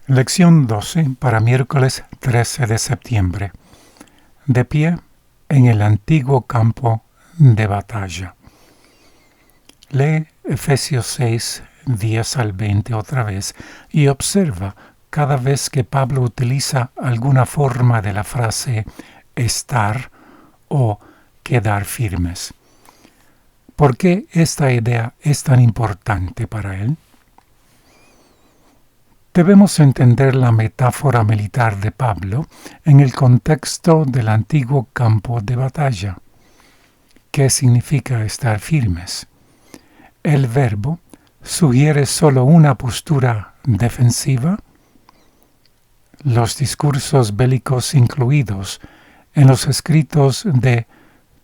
Lección 12 para miércoles 13 de septiembre. De pie en el antiguo campo de batalla. Lee Efesios 6, 10 al 20 otra vez y observa cada vez que Pablo utiliza alguna forma de la frase estar o quedar firmes. ¿Por qué esta idea es tan importante para él? Debemos entender la metáfora militar de Pablo en el contexto del antiguo campo de batalla. ¿Qué significa estar firmes? El verbo sugiere solo una postura defensiva. Los discursos bélicos incluidos en los escritos de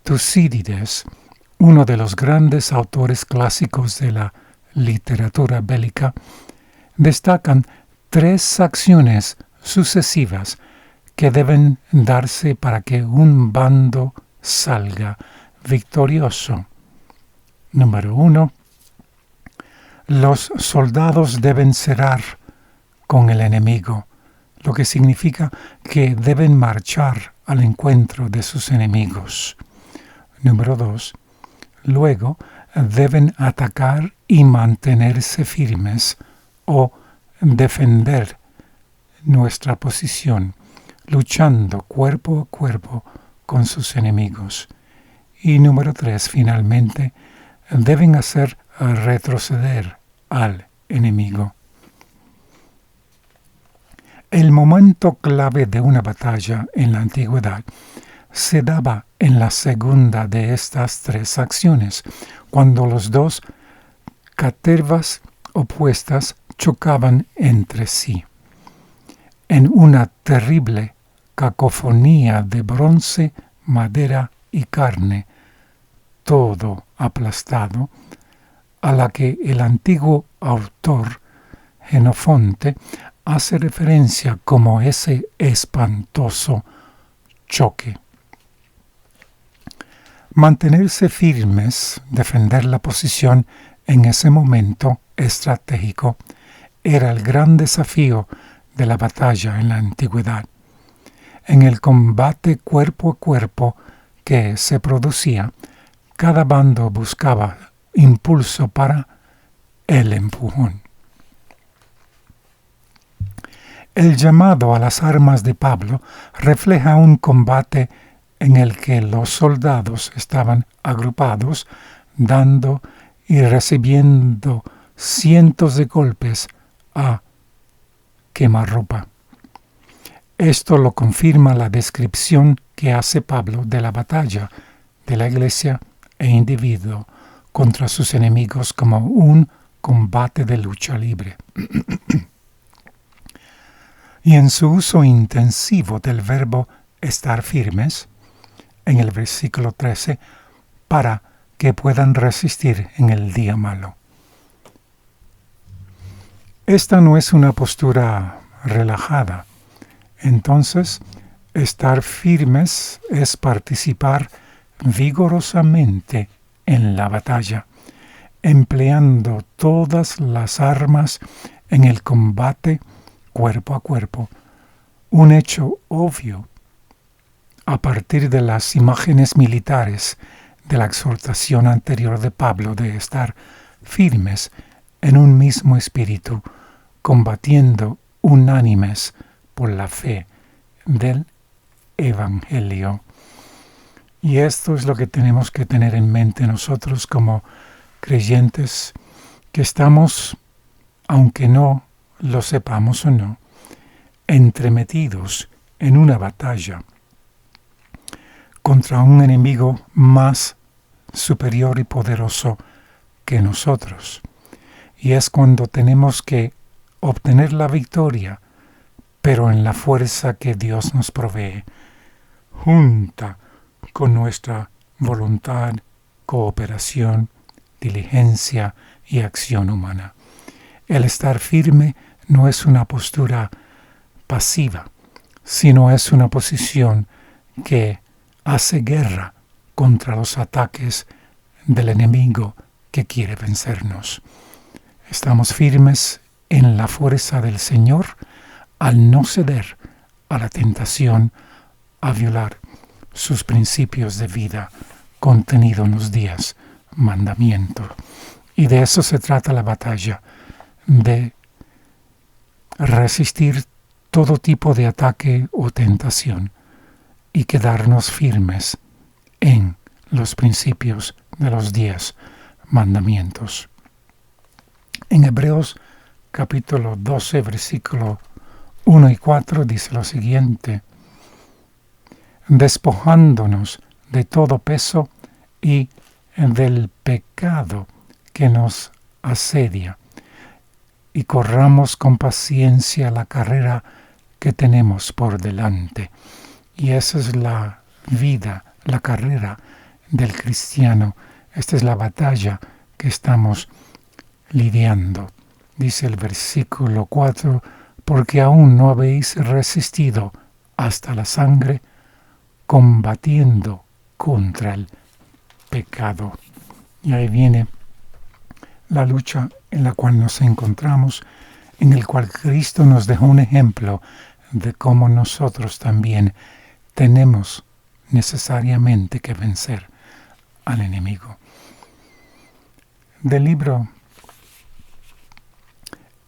Tucídides, uno de los grandes autores clásicos de la literatura bélica, destacan 3 acciones sucesivas que deben darse para que un bando salga victorioso. Número 1. Los soldados deben cerrar con el enemigo, lo que significa que deben marchar al encuentro de sus enemigos. Número 2. Luego deben atacar y mantenerse firmes o defender nuestra posición, luchando cuerpo a cuerpo con sus enemigos. Y número 3, finalmente, deben hacer retroceder al enemigo. El momento clave de una batalla en la antigüedad se daba en la segunda de estas 3 acciones, cuando los dos catervas opuestas chocaban entre sí. En una terrible cacofonía de bronce, madera y carne, todo aplastado, a la que el antiguo autor Jenofonte hace referencia como ese espantoso choque. Mantenerse firmes, defender la posición en ese momento estratégico, era el gran desafío de la batalla en la antigüedad. En el combate cuerpo a cuerpo que se producía, cada bando buscaba impulso para el empujón. El llamado a las armas de Pablo refleja un combate en el que los soldados estaban agrupados, dando y recibiendo cientos de golpes a quemarropa. Esto lo confirma la descripción que hace Pablo de la batalla de la iglesia e individuo contra sus enemigos como un combate de lucha libre. Y en su uso intensivo del verbo estar firmes, en el versículo 13, para que puedan resistir en el día malo. Esta no es una postura relajada. Entonces, estar firmes es participar vigorosamente en la batalla, empleando todas las armas en el combate cuerpo a cuerpo, un hecho obvio a partir de las imágenes militares de la exhortación anterior de Pablo de estar firmes en un mismo espíritu, combatiendo unánimes por la fe del Evangelio. Y esto es lo que tenemos que tener en mente nosotros como creyentes, que estamos, aunque no lo sepamos o no, entremetidos en una batalla contra un enemigo más superior y poderoso que nosotros. Y es cuando tenemos que obtener la victoria, pero en la fuerza que Dios nos provee, junta con nuestra voluntad, cooperación, diligencia y acción humana. El estar firme no es una postura pasiva, sino es una posición que hace guerra contra los ataques del enemigo que quiere vencernos. Estamos firmes en la fuerza del Señor al no ceder a la tentación a violar sus principios de vida contenidos en los 10 mandamientos. Y de eso se trata la batalla, de resistir todo tipo de ataque o tentación y quedarnos firmes en los principios de los 10 mandamientos. En Hebreos capítulo 12, versículo 1 y 4 dice lo siguiente: despojándonos de todo peso y del pecado que nos asedia, y corramos con paciencia la carrera que tenemos por delante. Y esa es la vida, la carrera del cristiano. Esta es la batalla que estamos lidiando. Dice el versículo 4, porque aún no habéis resistido hasta la sangre, combatiendo contra el pecado. Y ahí viene la lucha en la cual nos encontramos, en el cual Cristo nos dejó un ejemplo de cómo nosotros también tenemos necesariamente que vencer al enemigo. Del libro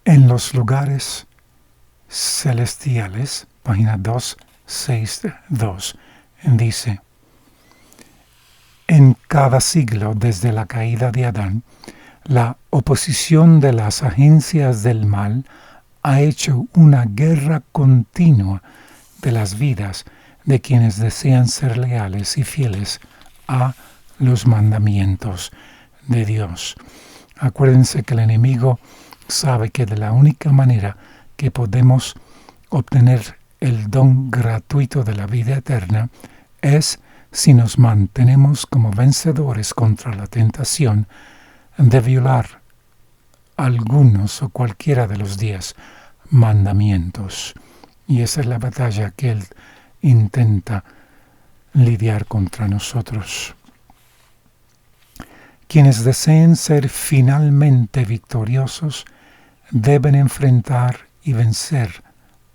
En los lugares celestiales, página 262, dice: en cada siglo desde la caída de Adán, la oposición de las agencias del mal ha hecho una guerra continua de las vidas de quienes desean ser leales y fieles a los mandamientos de Dios. Acuérdense que el enemigo sabe que de la única manera que podemos obtener el don gratuito de la vida eterna es si nos mantenemos como vencedores contra la tentación de violar algunos o cualquiera de los 10 mandamientos. Y esa es la batalla que Él intenta lidiar contra nosotros. Quienes deseen ser finalmente victoriosos deben enfrentar y vencer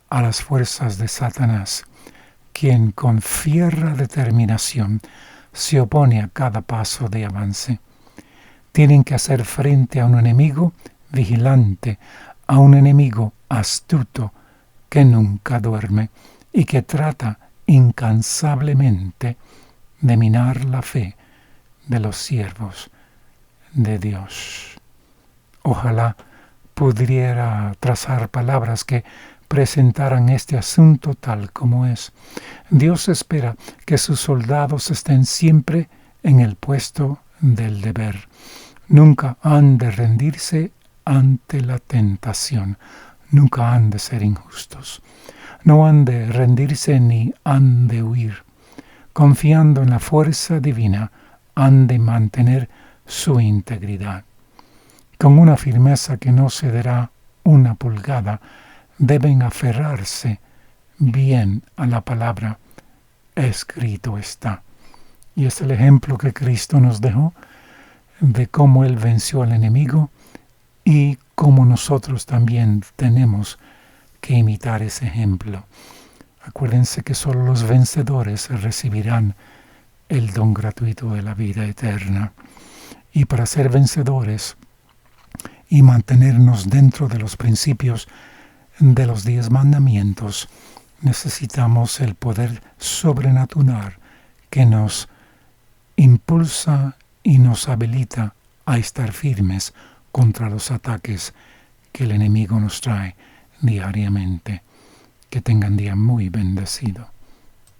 a las fuerzas de Satanás, quien con fierra determinación se opone a cada paso de avance. Tienen que hacer frente a un enemigo vigilante, a un enemigo astuto que nunca duerme y que trata incansablemente de minar la fe de los siervos de Dios. Ojalá pudiera trazar palabras que presentaran este asunto tal como es. Dios espera que sus soldados estén siempre en el puesto del deber. Nunca han de rendirse ante la tentación. Nunca han de ser injustos. No han de rendirse ni han de huir. Confiando en la fuerza divina, han de mantener su integridad. Con una firmeza que no cederá una pulgada, deben aferrarse bien a la palabra: escrito está. Y es el ejemplo que Cristo nos dejó de cómo Él venció al enemigo y cómo nosotros también tenemos que imitar ese ejemplo. Acuérdense que solo los vencedores recibirán el don gratuito de la vida eterna. Y para ser vencedores y mantenernos dentro de los principios de los 10 mandamientos, necesitamos el poder sobrenatural que nos impulsa y nos habilita a estar firmes contra los ataques que el enemigo nos trae diariamente. Que tengan día muy bendecido.